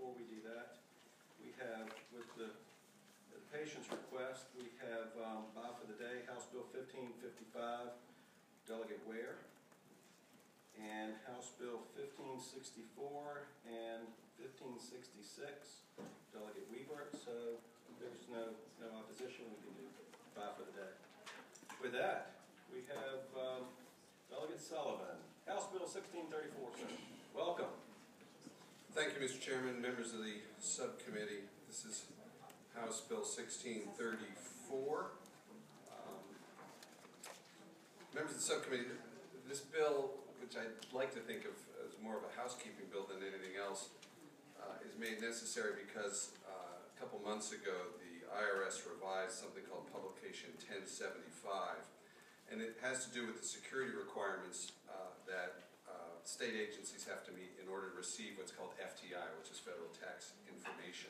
before we do that, we have, with the patient's request, we have by for the day, House Bill 1555, Delegate Ware, and House Bill 1564 and 1566, Delegate Weaver. So there's no opposition. We can do by for the day. With that, we have Delegate Sullivan, House Bill 1634, sir. Welcome. Thank you, Mr. Chairman, members of the subcommittee. This is House Bill 1634. Members of the subcommittee, this bill, which I'd like to think of as more of a housekeeping bill than anything else, is made necessary because a couple months ago the IRS revised something called Publication 1075, and it has to do with the security requirements that state agencies have to meet in order to receive what's called FTI, which is Federal Tax Information.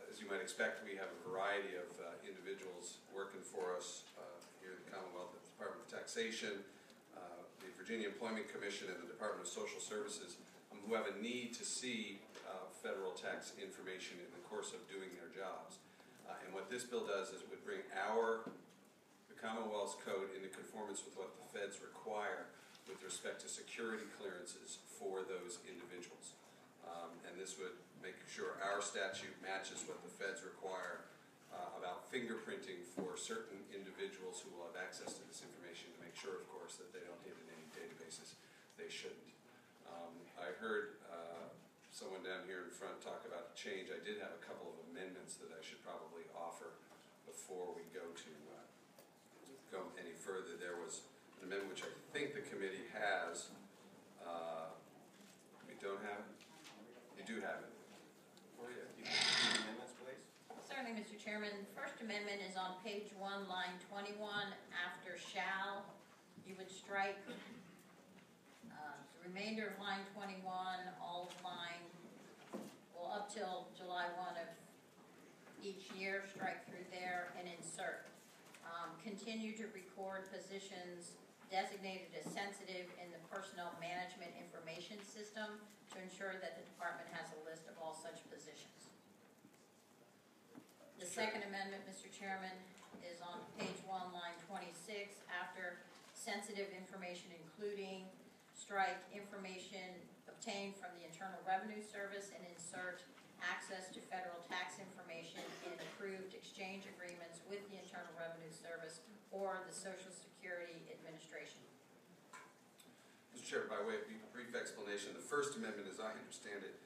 As you might expect, we have a variety of individuals working for us here in the Commonwealth at the Department of Taxation, the Virginia Employment Commission, and the Department of Social Services, who have a need to see federal tax information in the course of doing their jobs. And what this bill does is it would bring the Commonwealth's code into conformance with what the feds require with respect to security clearances for those individuals. And this would make sure our statute matches what the feds require about fingerprinting for certain individuals who will have access to this information, to make sure, of course, that they don't hit in any databases they shouldn't. I heard someone down here in front talk about a change. I did have a couple of amendments that I should probably offer before we go any further. There was an amendment which I think the committee has. We don't have it? You do have it. You can do amendments, please. Certainly, Mr. Chairman. The first amendment is on page 1, line 21. After shall, you would strike the remainder of line 21, all of line, well, up till July 1 of each year, strike through there and insert. Continue to record positions designated as sensitive in the Personnel Management Information System to ensure that the department has a list of all such positions. The second amendment, Mr. Chairman, is on page 1, line 26. After sensitive information including, strike information obtained from the Internal Revenue Service and insert access to federal tax information in approved exchange agreements with the Internal Revenue Service or the Social Security Administration. Mr. Chair, by way of brief explanation, the First Amendment, as I understand it,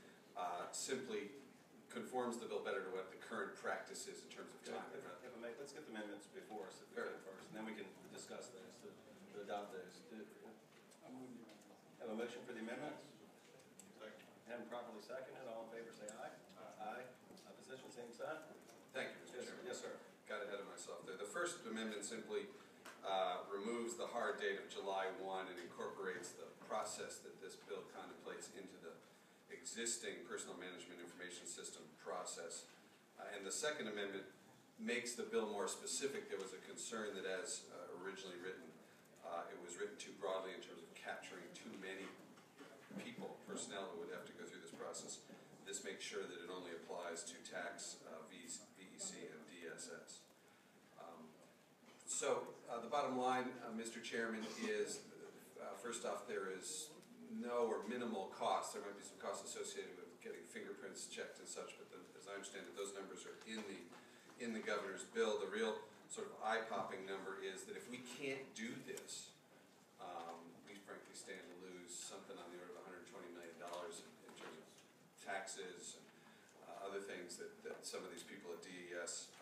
simply conforms the bill better to what the current practice is in terms of time. Let's get the amendments before us first, and then we can discuss those, to adopt those. Have a motion for the amendments? Second. And properly seconded. All in favor say aye. Aye. Opposition, same sign. Thank you, Mr. Chairman. Yes, sir. Got ahead of myself there. The First Amendment simply removes the hard date of July 1 and incorporates the process that this bill contemplates into the existing Personal Management Information System process. And the Second Amendment makes the bill more specific. There was a concern that as originally written, it was written too broadly in terms of capturing too many people, personnel who would have to go through this process. This makes sure that it only applies to tax, VEC, and DSS. So the bottom line, Mr. Chairman, is first off, there is no or minimal cost. There might be some costs associated with getting fingerprints checked and such, but as I understand it, those numbers are in the governor's bill. The real sort of eye-popping number is that if we can't do this, we frankly stand to lose something on the order of $120 million in terms of taxes and other things that some of these people at DES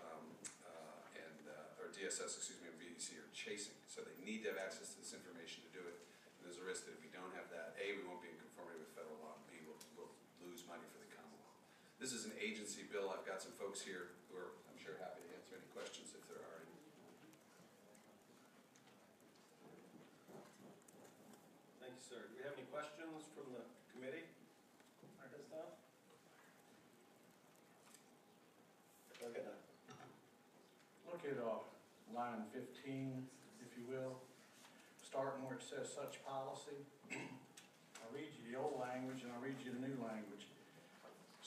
or DSS, excuse me, and VEC are chasing. So they need to have access to this information to do it. And there's a risk that if we don't have that, A, we won't be in conformity with federal law, and B, we'll lose money for the Commonwealth. This is an agency bill. I've got some folks here who are, I'm sure, happy to answer any questions if there are any. Thank you, sir. Do we have any questions from the committee at this time? Okay. Look at line 15, if you will, starting where it says such policy. I'll read you the old language and I'll read you the new language.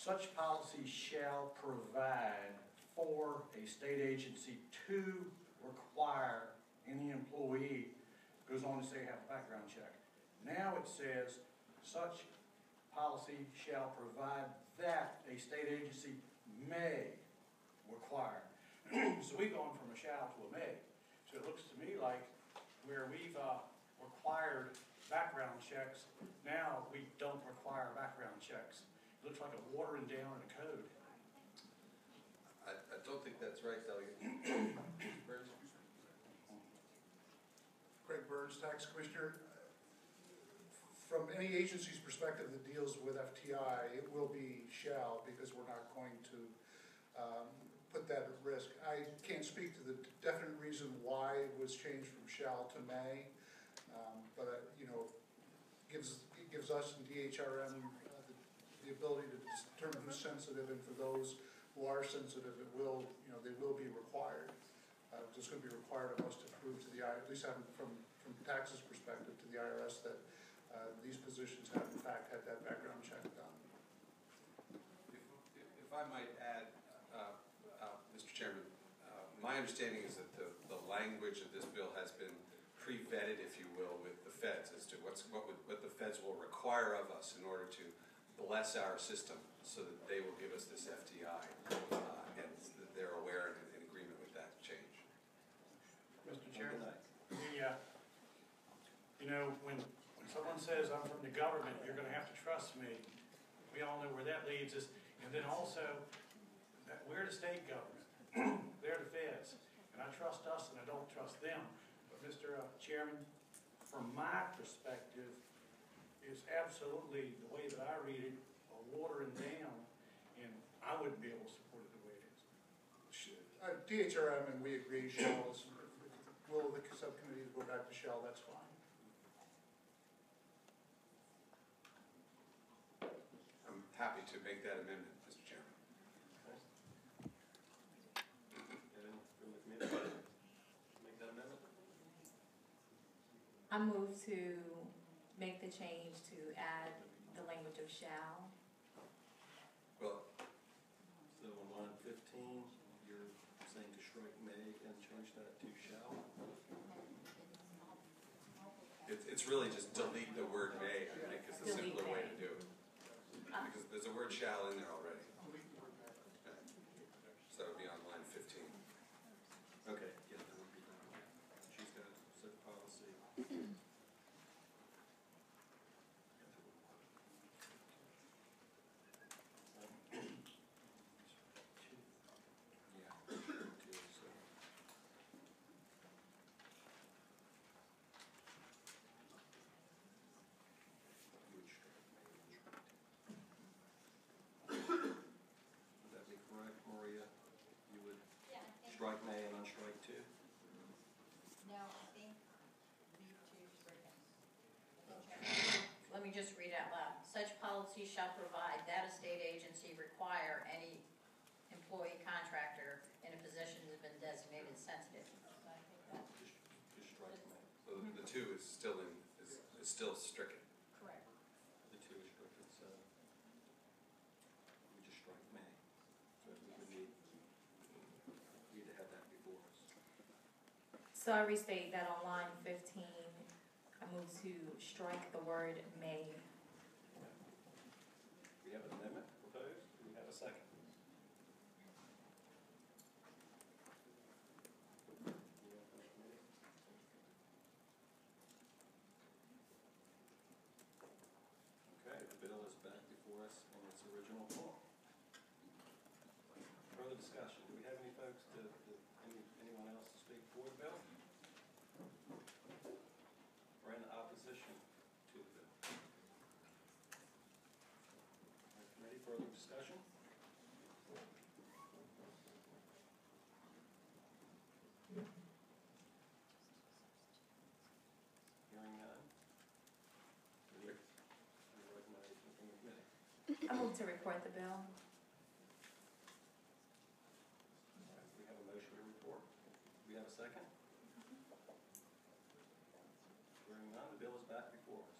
such policy shall provide for a state agency to require any employee, goes on to say have a background check. Now it says, such policy shall provide that a state agency may require. So we've gone from a shall to a may. So it looks to me like where we've required background checks, now we don't require background checks. It looks like a watering down in a code. I don't think that's right, Delegate. Burns? Craig Burns, Tax Commissioner. From any agency's perspective that deals with FTI, it will be shall, because we're not going to put that at risk. I can't speak to the definite reason why it was changed from shall to may, but you know, it gives us and DHRM the ability to determine who's sensitive, and for those who are sensitive, it will, you know, they will be required. It's going to be required of us to prove to the at least from taxes perspective to the IRS that these positions have in fact had that background check done. If I might add, Mr. Chairman, my understanding is that the language of this bill has been pre-vetted, if you will, with the feds as to what the feds will require of us in order to bless our system so that they will give us this FTI, and they're aware and in agreement with that change. Mr. Chairman, you know, when someone says I'm from the government, you're going to have to trust me. We all know where that leads us. And then also, that we're the state government. They're the feds. And I trust us and I don't trust them. But Mr. Chairman, from my perspective, is absolutely, the way that I read it, a watering down. And I wouldn't be able to support it the way it is. DHRM and we agree shall is, will the subcommittee go back to shall, that's fine. I'm happy to make that amendment, Mr. Chairman. Make that amendment? I move to make the change to add the language of shall. Well, So on line 15, you're saying to strike may and change that to shall? it's really just delete the word may, I think, is the Delete simpler way may. to do it. Because there's a word shall in there already. So that would be on line 15. Okay, yeah, that would be done. She's got such policy. Yeah. So. Would that be correct, Maria? You would Yeah, I think, strike may and unstrike two? no, I think leave two stricken. Let me just read out loud. Such policy shall provide that a state agency require any employee contractor in a position that has been designated sensitive. So I think that- Just strike may. So the two is still is still stricken. Correct. The two is stricken, so we just strike may. So we would need to have that before us. So I restate that on line 15, I move to strike the word may. We have an amendment proposed. Do we have a second? Okay, the bill is back before us in its original form. Further discussion. Do we have any folks anyone else to speak for the bill? Or in opposition to the bill? Committee, further discussion? Hearing none. Any recommendation from the committee? I move to report the bill. We have a motion to report. Do we have a second? Hearing none, the bill is back before us.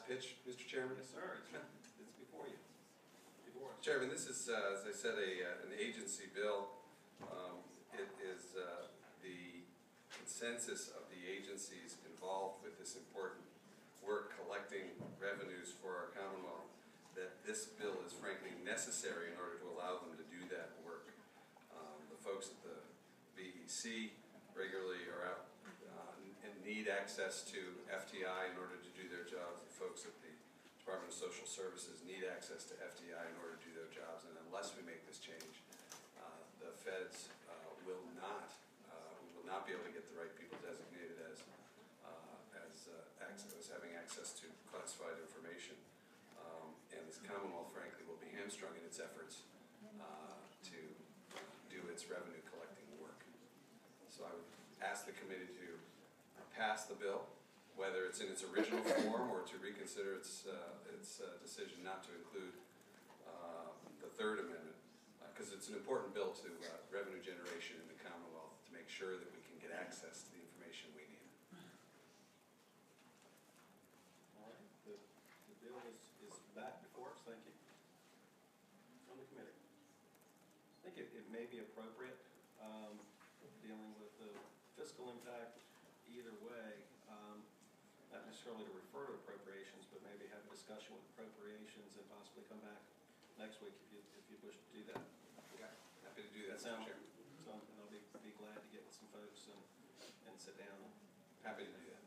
pitch, Mr. Chairman? Yes, sir, it's before you. Before us. Chairman, this is, as I said, an agency bill. It is the consensus of the agencies involved with this important work collecting revenues for our Commonwealth that this bill is frankly necessary in order to allow them to do that work. The folks at the BEC regularly are out and need access to FTI in order to do their jobs. The folks at the Department of Social Services need access to FTI in order to do their jobs, and unless we make this change, the feds will not be able to get the right people designated as having access to classified information, and this Commonwealth, frankly, will be hamstrung in its efforts to do its revenue collecting work. So I would ask the committee to pass the bill, whether it's in its original form or to reconsider its decision not to include the third amendment, because it's an important bill to revenue generation in the Commonwealth to make sure that we can get access to the information we need. All right, the bill is back before us, thank you. From the committee. I think it may be appropriate, dealing with the fiscal impact either way, not necessarily to refer to appropriations, but maybe have a discussion with appropriations and possibly come back next week if you wish to do that. Okay, happy to do that, Sound Mr. good? Chairman. So I'll be glad to get with some folks and sit down. Happy to do that.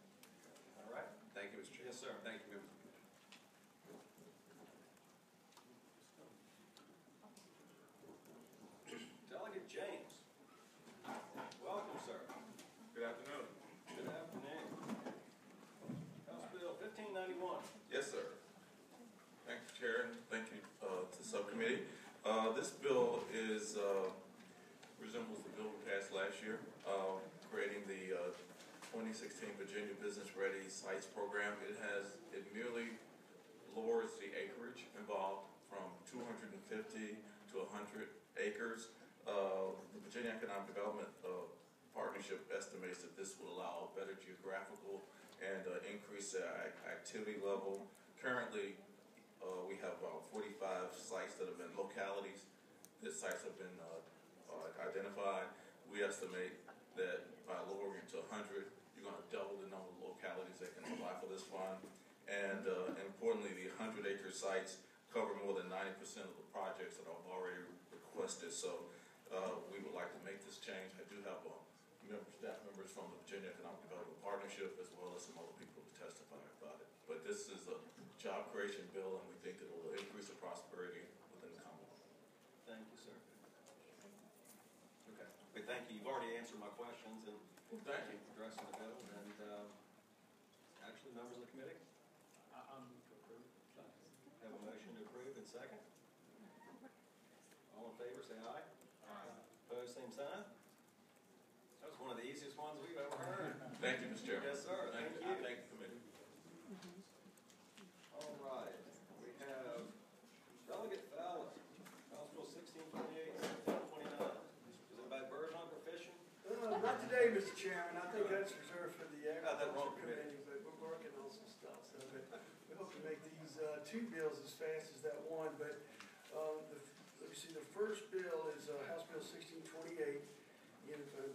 All right? Thank you, Mr. Chairman. Yes, sir. Thank you, members of the committee. Delegate James. Welcome, sir. Good afternoon. Good afternoon. House Bill 1591. Yes, sir. Thank you, Chair, and thank you to the subcommittee. This bill resembles the bill we passed last year, creating the 2016 Virginia Business Ready Sites Program. It merely lowers the acreage involved from 250 to 100 acres. The Virginia Economic Development Partnership estimates that this will allow better geographical and increase the activity level. Currently, we have about 45 sites that have been localities. These sites have been identified. We estimate that by lowering it to 100, you're going to double the number of localities that can apply for this fund. And importantly, the 100-acre sites cover more than 90% of the projects that are already requested. So we would like to make this change. I do have staff members from the Virginia Economic Development Partnership as well as some other people to testify about it. But this is a job creation bill, and we think it will increase the prosperity within the Commonwealth. Thank you, sir. Okay. But thank you. You've already answered my questions and Thank you. addressing the bill. And actually, members of the committee, have a motion to approve and second. All in favor, say aye. Aye. Opposed, same sign. That was one of the easiest ones we've ever heard. Thank you, Mr. Chairman. Yes, sir. Thank you. Thank the committee. All right. We have Delegate Fowler, House Bill 1628, 1629. Is it by bird hunt or fishing? Not today, Mr. Chairman. I think that's reserved for the Got that wrong, Agriculture Committee, but we're working on some stuff. So we hope to make these two bills as fast as that one. But let me see, the first bill is House Bill 1628.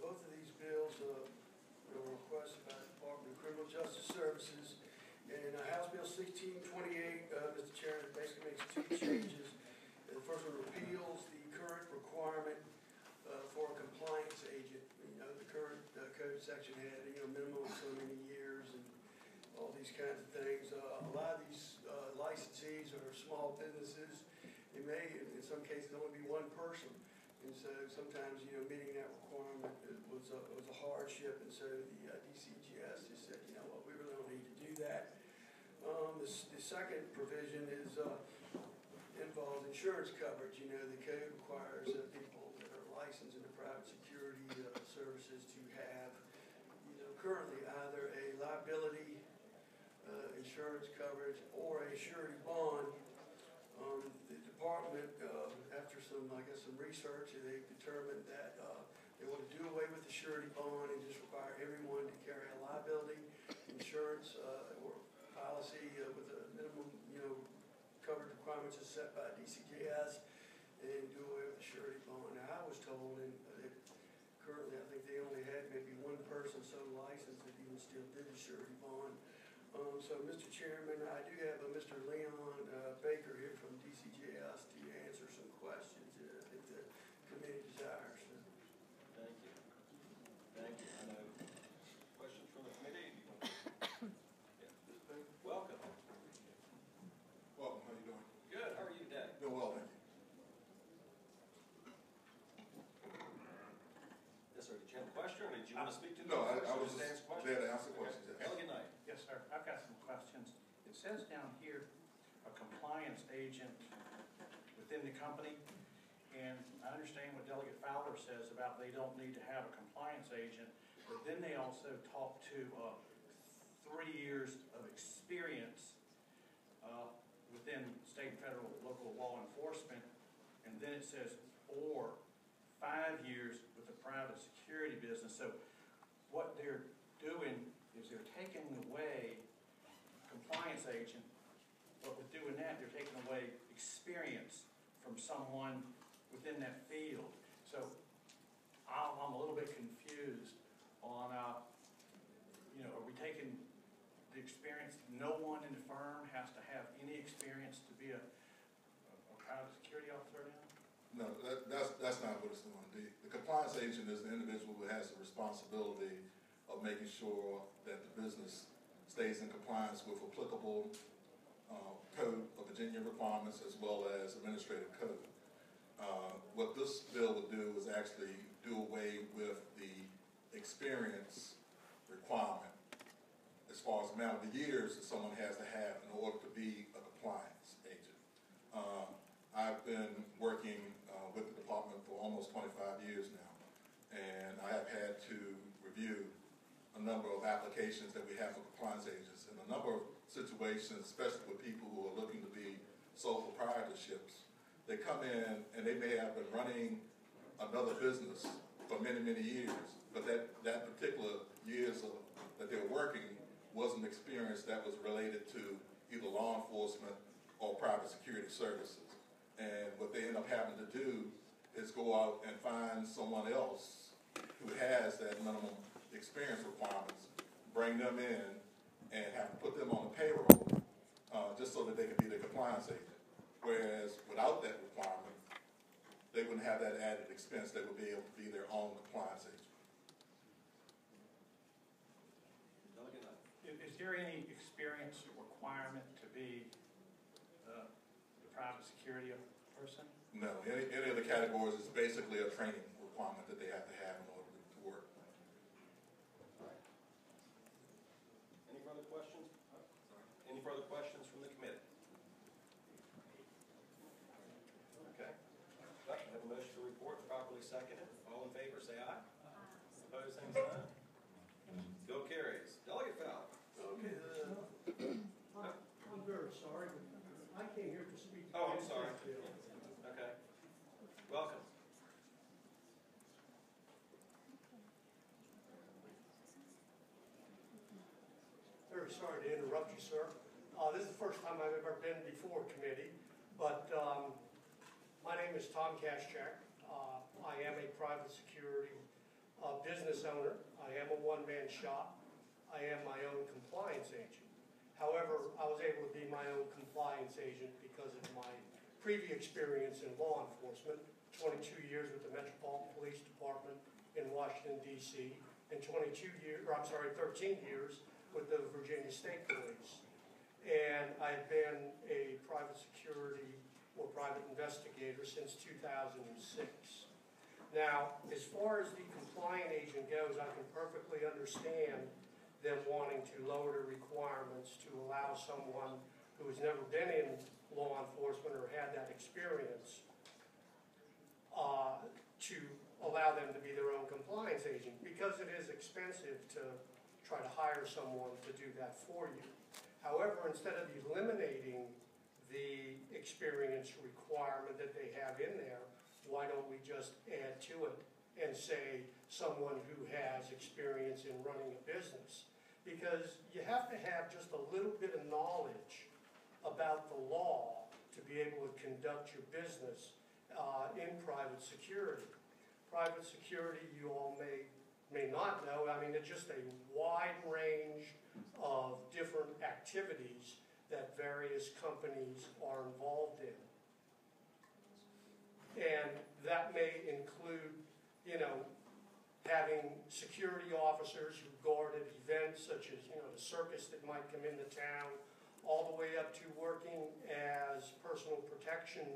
Both of these bills are requested by the Department of Criminal Justice Services. And House Bill 1628, Mr. Chairman, basically makes two changes. The first one repeals the current requirement for a compliance agent. The current code section had minimum of so many years and all these kinds of things. A lot of these licensees are small businesses. They may, in some cases, only be one person. And so sometimes, meeting that requirement was a hardship. And so the DCGS just said, what, we really don't need to do that. The second provision is involves insurance coverage. The code requires people that are licensed in the private security services to have, currently either a liability insurance coverage or a surety bond. The department, after some research, they determined that they want to do away with the surety bond and just require everyone to carry a liability insurance or policy with a minimum requirements as set by DCJS and do away with the surety bond. Now, I was told that currently, I think they only had maybe one person so licensed that even still did the surety bond. So, Mr. Chairman, I do have a Mr. Leon Baker here from DCJS to answer some questions if the committee desires. Thank you. Thank you. I know. Questions from the committee? Do you want Yeah. Welcome. Welcome, how you doing? Good. How are you today? Doing well, thank you. Yes, sir. Did you have a question, or did you want to speak to the No, I question, or was just just ask there questions? to answer questions. yes. Delegate Knight. Yes, sir. I've got some questions. It says down here, a compliance agent within the company. And I understand what Delegate Fowler says about they don't need to have a compliance agent. But then they also talk to 3 years of experience within state, federal, local law enforcement. And then it says, or 5 years with the private security business. So what they're doing is they're taking away compliance agent, but with doing that, they're taking away experience from someone within that field. So I'm a little bit confused on, are we taking the experience? No one in the firm has to have any experience to be a private security officer now? No, that's not what it's doing. The compliance agent is the individual who has the responsibility of making sure that the business stays in compliance with applicable code of Virginia requirements as well as administrative code. What this bill would do is actually do away with the experience requirement as far as the amount of years that someone has to have in order to be a compliance agent. I've been working with the department for almost 25 years now, and I have had to review a number of applications that we have for compliance agents. In a number of situations, especially with people who are looking to be sole proprietorships, they come in and they may have been running another business for many, many years, but that particular years that they were working wasn't experience that was related to either law enforcement or private security services. And what they end up having to do is go out and find someone else who has that minimum experience requirements, bring them in, and have to put them on the payroll just so that they can be the compliance agent. Whereas without that requirement, they wouldn't have that added expense. They would be able to be their own compliance agent. Delegate Knight. Is there any experience requirement to be the private security person? No, any of the categories is basically a training requirement that they have to have in order to work. All right. Any further questions? Any further questions from the committee? Okay. I have a motion to report properly seconded. All in favor, say aye. Opposed, same sign. Bill carries. Delegate Fowler. Okay, I'm very sorry, but I came here to speak. Oh, I'm sorry. Okay. Welcome. Very sorry to interrupt you, sir. This is the first time I've ever been before committee, but my name is Tom Kaschak. I am a private security business owner. I am a one-man shop. I am my own compliance agent. However, I was able to be my own compliance agent because of my previous experience in law enforcement, 22 years with the Metropolitan Police Department in Washington, D.C., and 13 years with the Virginia State Police. And I've been a private security or private investigator since 2006. Now, as far as the compliant agent goes, I can perfectly understand them wanting to lower the requirements to allow someone who has never been in law enforcement or had that experience to allow them to be their own compliance agent, because it is expensive to try to hire someone to do that for you. However, instead of eliminating the experience requirement that they have in there, why don't we just add to it and say someone who has experience in running a business? Because you have to have just a little bit of knowledge about the law to to be able to conduct your business in private security. Private security, you all may not know, I mean, it's just a wide range of different activities that various companies are involved in. And that may include, having security officers who guard at events such as, the circus that might come into town, all the way up to working as personal protection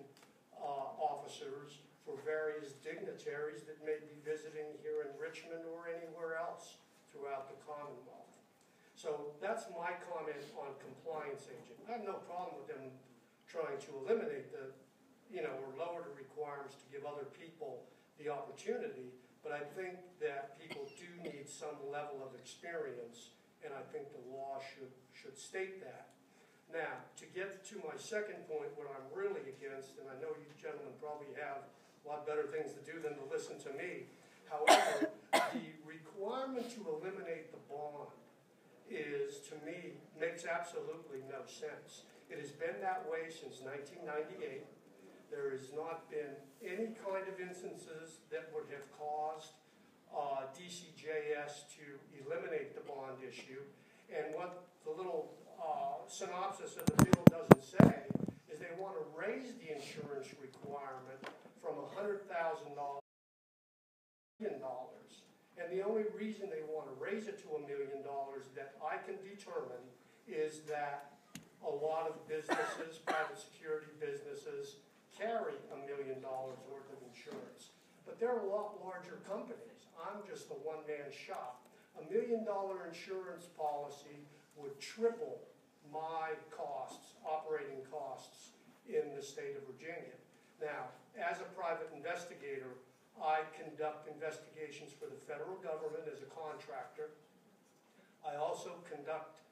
officers for various dignitaries that may be visiting here in Richmond or anywhere else throughout the Commonwealth. So that's my comment on compliance agent. I have no problem with them trying to eliminate or lower the requirements to give other people the opportunity, but I think that people do need some level of experience, and I think the law should state that. Now, to get to my second point, what I'm really against, and I know you gentlemen probably have a lot better things to do than to listen to me, however, the requirement to eliminate the bond to me, makes absolutely no sense. It has been that way since 1998. There has not been any kind of instances that would have caused DCJS to eliminate the bond issue. And what the little synopsis of the bill doesn't say is they want to raise the insurance requirement from $100,000 to $1 million. And the only reason they want to raise it to $1 million that I can determine is that a lot of businesses, private security businesses, carry $1 million worth of insurance. But they're a lot larger companies. I'm just a one-man shop. $1 million insurance policy would triple my costs, operating costs in the state of Virginia. Now, as a private investigator, I conduct investigations for the federal government as a contractor. I also conduct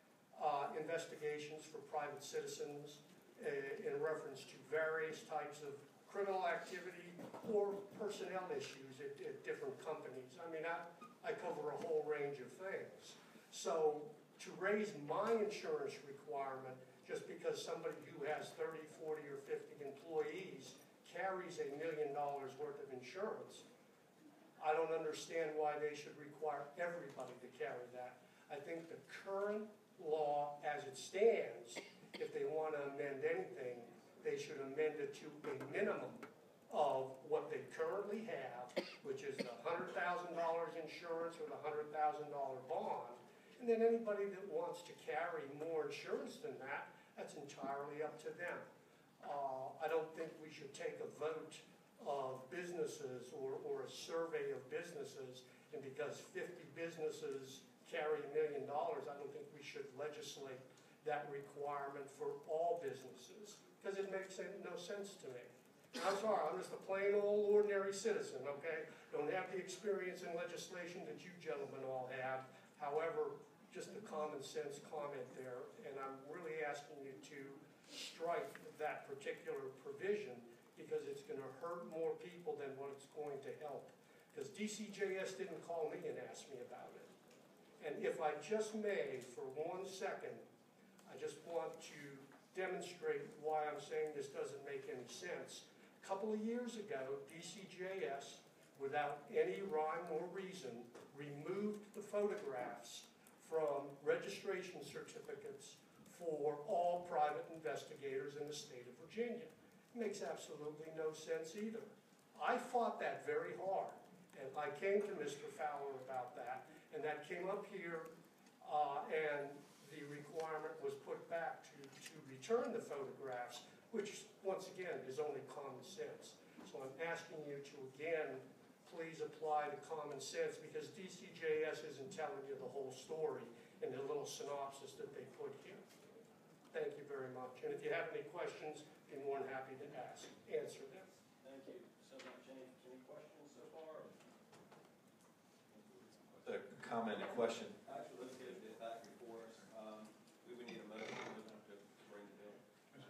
investigations for private citizens in reference to various types of criminal activity or personnel issues at different companies. I mean, I cover a whole range of things. So to raise my insurance requirement just because somebody who has 30, 40, or 50 employees carries $1 million worth of insurance, I don't understand why they should require everybody to carry that. I think the current law as it stands, if they want to amend anything, they should amend it to a minimum of what they currently have, which is the $100,000 insurance or the $100,000 bond. And then anybody that wants to carry more insurance than that, that's entirely up to them. I don't think we should take a vote of businesses or a survey of businesses, and because 50 businesses carry $1 million, I don't think we should legislate that requirement for all businesses, because it makes no sense to me. I'm sorry, I'm just a plain old ordinary citizen, okay? Don't have the experience in legislation that you gentlemen all have. However, just a common sense comment there, and I'm really asking you to strike that particular provision because it's going to hurt more people than what it's going to help. Because DCJS didn't call me and ask me about it. And if I just may, for 1 second, I just want to demonstrate why I'm saying this doesn't make any sense. A couple of years ago, DCJS, without any rhyme or reason, removed the photographs from registration certificates for all private investigators in the state of Virginia. It makes absolutely no sense either. I fought that very hard, and I came to Mr. Fowler about that, and that came up here, and the requirement was put back to return the photographs, which, once again, is only common sense. So I'm asking you to, again, please apply the common sense, because DCJS isn't telling you the whole story in the little synopsis that they put here. Thank you very much. And if you have any questions, be more than happy to answer them. Thank you so much. Any questions so far? The comment and question. Actually, let's get it back before us. We would need a motion. We're going to have to bring the bill.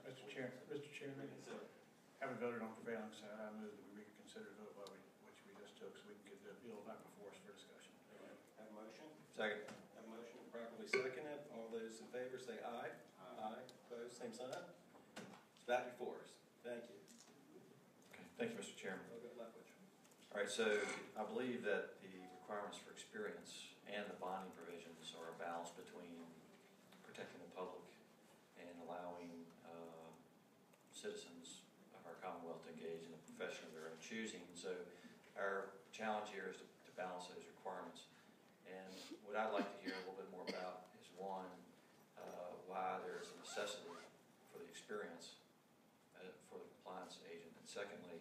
Mr. Chairman, Reconsider. having voted on prevailing side, I move that we reconsider the vote which we just took, so we can get the bill back before us for discussion. Have a motion? Second. Have a motion properly seconded. All those in favor say aye. Aye. Opposed, same sign. It's back before us. Thank you. Okay, thank you, Mr. Chairman. Leftwich. All right, so I believe that the requirements for experience and the bonding provisions are a balance between protecting the public and allowing citizens of our Commonwealth to engage in a profession of their own choosing. So our challenge here is to balance those requirements. And what I'd like to hear a little bit more about is, one, why there is a necessity for the experience for the compliance agent. And secondly,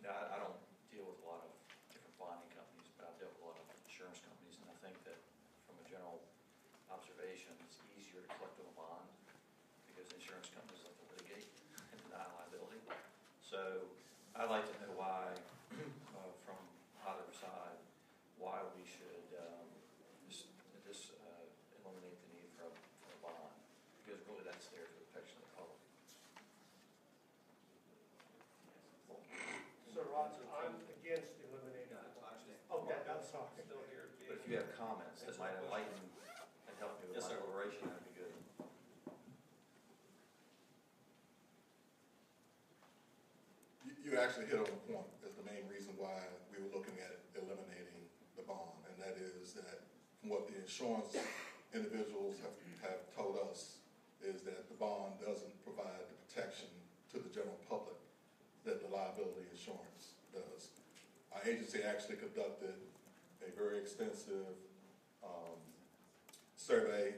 I don't deal with a lot of different bonding companies, but I've dealt with a lot of insurance companies, and I think that from a general observation, it's easier to collect on a bond because insurance companies have to litigate and deny liability. So I'd like to know why, from either side, why we should eliminate the need for a bond, because really that's there for the protection of the public. So Rod, I'm against eliminating. Okay, I'm sorry. Still here. But if you have comments that might enlighten and help me with Yes, my sir. deliberation, that'd be good. You actually hit on the point as the main reason why we were looking at eliminating the bond, and that is that from what the insurance individuals have told us is that the bond doesn't provide the protection to the general public that the liability insurance does. Our agency actually conducted a very extensive survey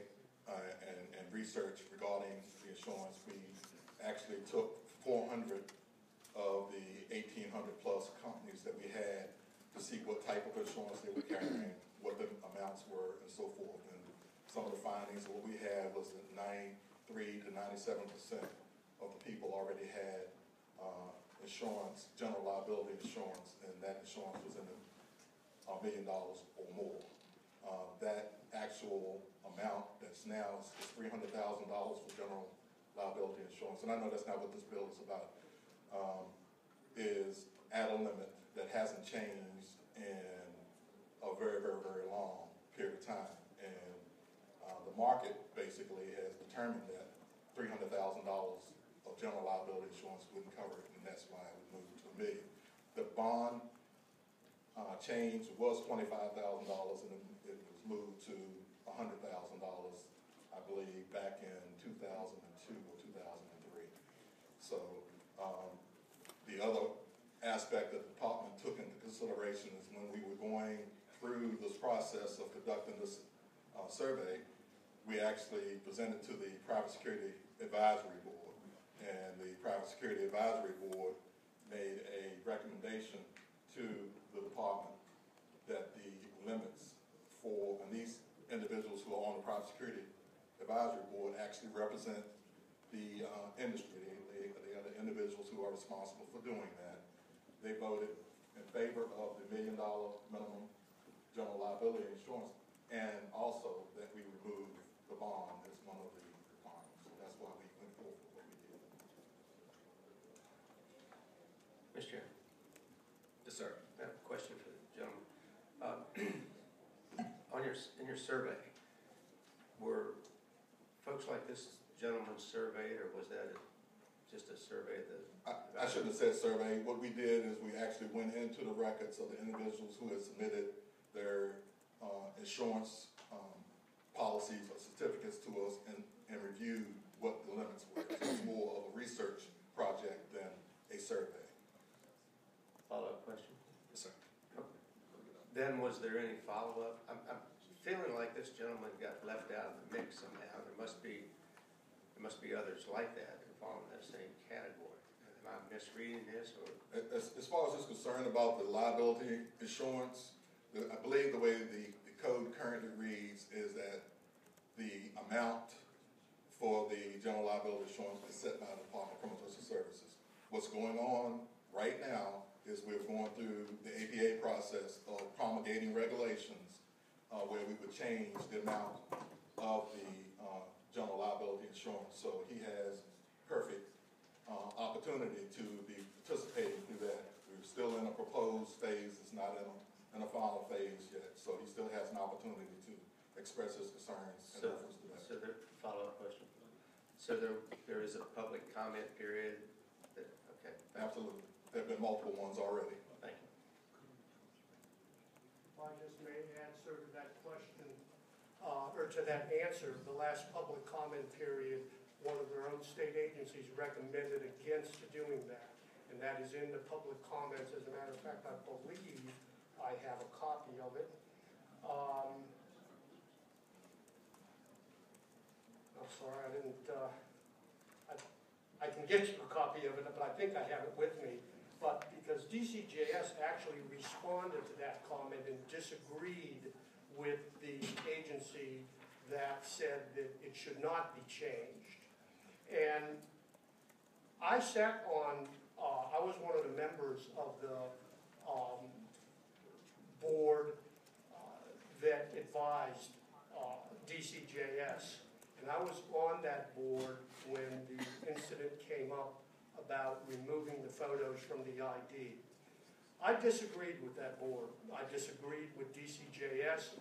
and research regarding the insurance. We actually took 400 of the 1,800 plus companies that we had to see what type of insurance they were carrying, what the amounts were, and so forth. And some of the findings of what we had was that 93 to 97% of the people already had insurance, general liability insurance, and that insurance was in the $1 million or more. That actual amount that's now is $300,000 for general liability insurance, and I know that's not what this bill is about, is at a limit that hasn't changed in a very, very, very long period of time. And the market basically has determined that $300,000 of general liability insurance wouldn't cover it, and that's why we moved to $1 million. The bond change was $25,000, and it was moved to $100,000, I believe, back in 2002 or 2003. So the other aspect that the department took into consideration is when we were going through this process of conducting this survey, we actually presented to the Private Security Advisory Board, and the Private Security Advisory Board made a recommendation to the department that the limits for, and these individuals who are on the Private Security Advisory Board actually represent the industry. They are the individuals who are responsible for doing that. They voted in favor of the $1 million minimum general liability insurance, and also that we remove the bond as one of the requirements. So that's why we went forward with what we did. Mr. Chair, Yes, sir. I have a question for the gentleman. In your survey, were folks like this gentleman surveyed, or was that just a survey that? I shouldn't have said survey. What we did is we actually went into the records of the individuals who had submitted their insurance policies or certificates to us and reviewed what the limits were. So it's more of a research project than a survey. Follow-up question? Yes, sir. Then was there any follow-up? I'm feeling like this gentleman got left out of the mix somehow. There must be others like that who fall in that same category. Am I misreading this, or? As far as it's concerned about the liability insurance, I believe the way the code currently reads is that the amount for the general liability insurance is set by the Department of Criminal Justice Services. What's going on right now is we're going through the APA process of promulgating regulations where we would change the amount of the general liability insurance. So he has perfect opportunity to be participating through that. We're still in a proposed phase. It's not in a final phase yet. So he still has an opportunity to express his concerns in reference to that. So the follow-up question. So So there is a public comment period that, okay, Absolutely. There have been multiple ones already. thank you. If I just may answer to that question, or to that answer, the last public comment period, one of their own state agencies recommended against doing that. And that is in the public comments. As a matter of fact, I believe I have a copy of it. I'm sorry, I didn't, I can get you a copy of it, but I think I have it with me. But because DCJS actually responded to that comment and disagreed with the agency that said that it should not be changed. And I sat on, I was one of the members of the board that advised DCJS. And I was on that board when the incident came up about removing the photos from the ID. I disagreed with that board. I disagreed with DCJS,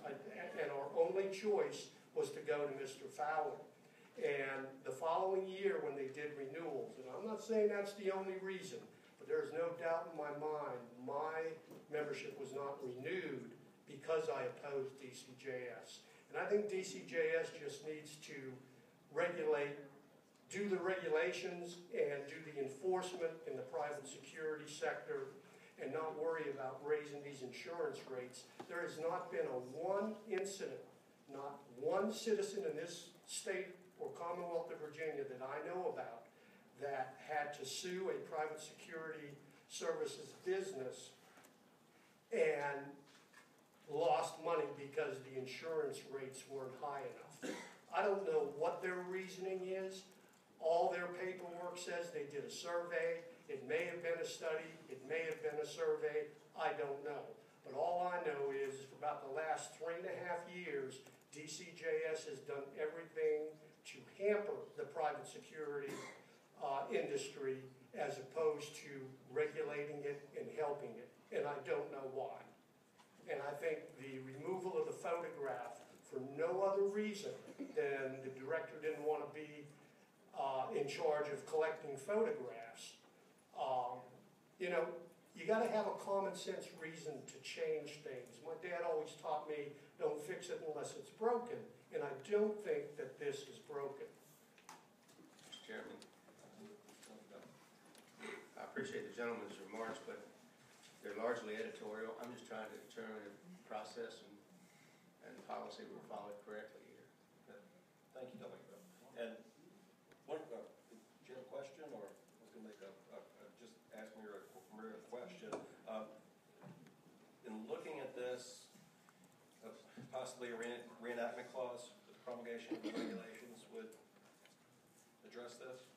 and our only choice was to go to Mr. Fowler. And the following year when they did renewals, and I'm not saying that's the only reason, but there's no doubt in my mind, my membership was not renewed because I opposed DCJS. And I think DCJS just needs to regulate, do the regulations and do the enforcement in the private security sector and not worry about raising these insurance rates. There has not been one incident, not one citizen in this state or Commonwealth of Virginia that I know about that had to sue a private security services business and lost money because the insurance rates weren't high enough. I don't know what their reasoning is. All their paperwork says they did a survey. It may have been a study. It may have been a survey. I don't know. But all I know is for about the last 3.5 years, DCJS has done everything to hamper the private security industry as opposed to regulating it and helping it. And I don't know why. And I think the removal of the photograph for no other reason than the director didn't want to be in charge of collecting photographs. You know, you got to have a common sense reason to change things. My dad always taught me, don't fix it unless it's broken. And I don't think that this is broken. Mr. Chairman, I appreciate the gentleman's remarks, but they're largely editorial. I'm just trying to determine if the process and policy were followed correctly here. Thank you, Delegate Bell. And one, do you have a question, or I was going to make just ask Maria a question. In looking at this, possibly a reenactment clause with the promulgation of the regulations would address this?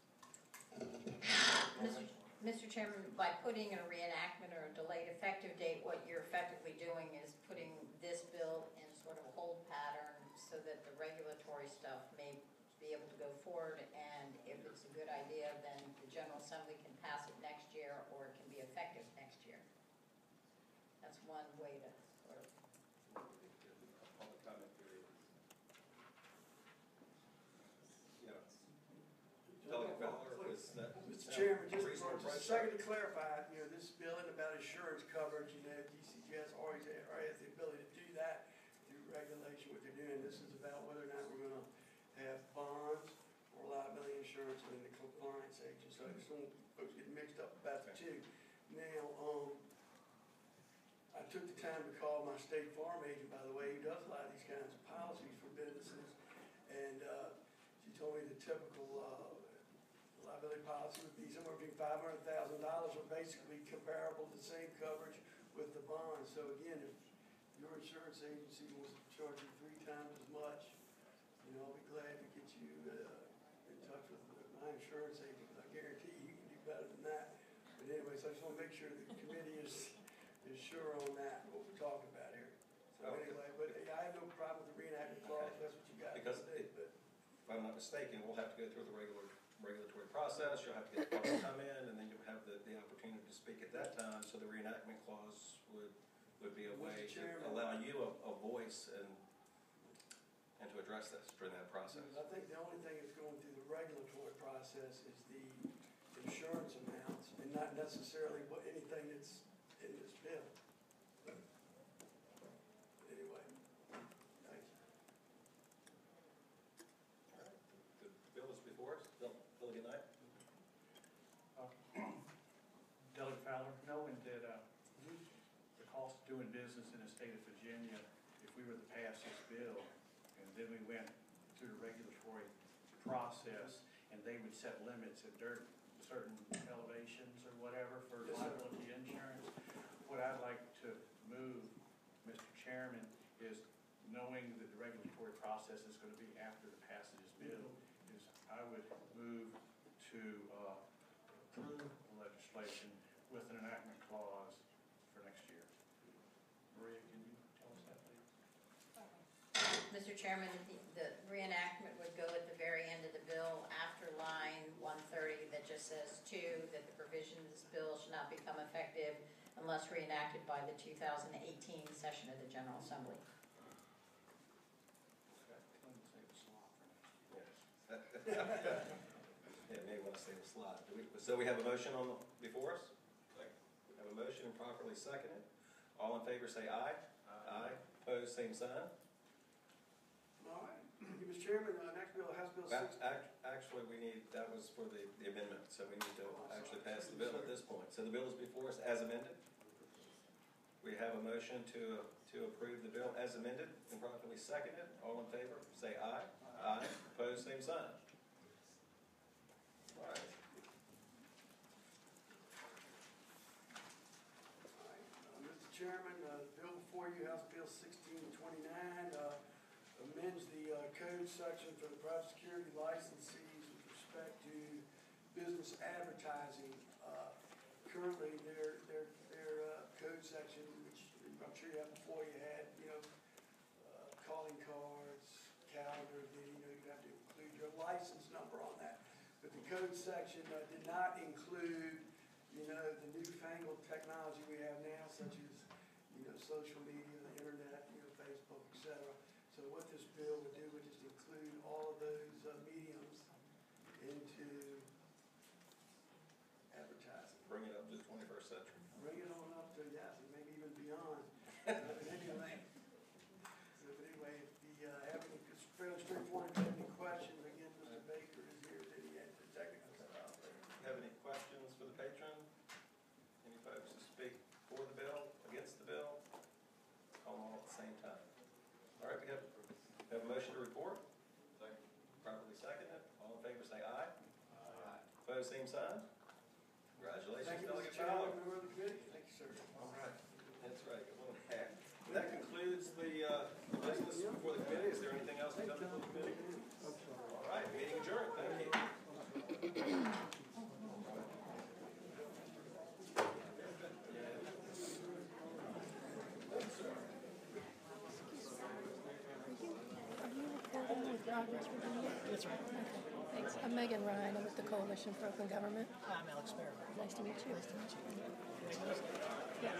Mr. Chairman, by putting a reenactment or a delayed effective date, what you're effectively doing is putting this bill in sort of a hold pattern so that the regulatory stuff may be able to go forward, and if it's a good idea, then the General Assembly can pass it next year, or it can be effective next year. That's one way to sort of... Public comment period. Yeah. Delegate Bell, is that... Mr. Chairman, just reasonable for a price? second to clarify, you know, this bill isn't about insurance coverage. You know, DCJS always has the ability to do that through regulation, what they're doing. This is about whether or not we're going to have bonds or liability insurance within the compliance agency. So I just don't want folks get mixed up about the two. Now, I took the time to call my state farm agent, by the way, who does a lot of these kinds of policies for businesses, and she told me the typical liability policy would be somewhere between $500,000, or basically comparable to the same coverage with the bond. So again, if your insurance agency wants to charge you 3 times as much, you know, I'll be glad to get you in touch with my insurance agent, because I guarantee you can do better than that. But anyway, so I just want to make sure the committee is sure on that, what we're talking about here. So anyway, but I have no problem with the reenactment clause, if that's what you got. Because if I'm not mistaken, we'll have to go through the regulatory process. You'll have to get the public come in, and then you'll have the opportunity to speak at that time. So the reenactment clause would be a way to allow you a voice and and to address this during that process. I think the only thing that's going through the regulatory process is the insurance amounts, and not necessarily anything that's in this bill. Anyway, thanks. All right, the bill is before us. Delegate Knight? Delegate Fowler, knowing that the cost of doing business in the state of Virginia, if we were to pass this bill, and then we went through the regulatory process, and they would set limits at certain elevations or whatever for liability insurance, what I'd like to move, Mr. Chairman, is knowing that the regulatory process is going to be after the passage of this bill, is I would move to approve the legislation with an enactment clause for next year. Maria, can you tell us that, please? Mr. Chairman, the reenactment would go at the very end of the bill after line 130 that just says 2, that the provisions of this bill shall not become effective unless reenacted by the 2018 session of the General Assembly. Yeah, maybe want to save a slot. So we have a motion before us? We have a motion and properly seconded. All in favor say aye. Aye. Opposed, same sign. All right, thank you, Mr. Chairman. Next bill, House Bill 6. Actually, that was for the amendment, so we need to actually pass the bill at this point. So the bill is before us as amended. We have a motion to approve the bill as amended and properly seconded. All in favor say aye. Aye. Opposed, same sign. All right. Mr. Chairman, bill before you, House Bill 1629, amends the code section for the private security licensees with respect to business advertising. Currently, their code section, which I'm sure you have before you had, calling cards, calendar, then you'd have to include your license number on that. But the code section did not include, the newfangled technology we have now, such as, social media, the internet, Facebook, etc. So what this bill would do would just include all of those mediums into advertising. Bring it up to the 21st century. Bring it on up to, yes, and maybe even beyond. Anyway, if you have any, it's fairly straightforward. If you have any questions, again, Mr. Baker is here, then he had the technical stuff. Do you have any questions for the patron? Any folks to speak for the bill, against the bill? Call them all at the same time. All right, we have a motion to report. Second. Properly seconded. All in favor say aye. Aye. Opposed, same sign. Congratulations, Thank you, Delegate Mr. Chairman, Fowler. member of the committee. Thank you, sir. All right, that's right, good one back. That concludes the business before the committee. Is there anything else to come before the committee? All right, meeting adjourned. Thank you. That's right. Okay. Thanks. I'm Megan Ryan. I'm with the Coalition for Open Government. I'm Alex Merrill. Nice to meet you. Nice to meet you. Yes.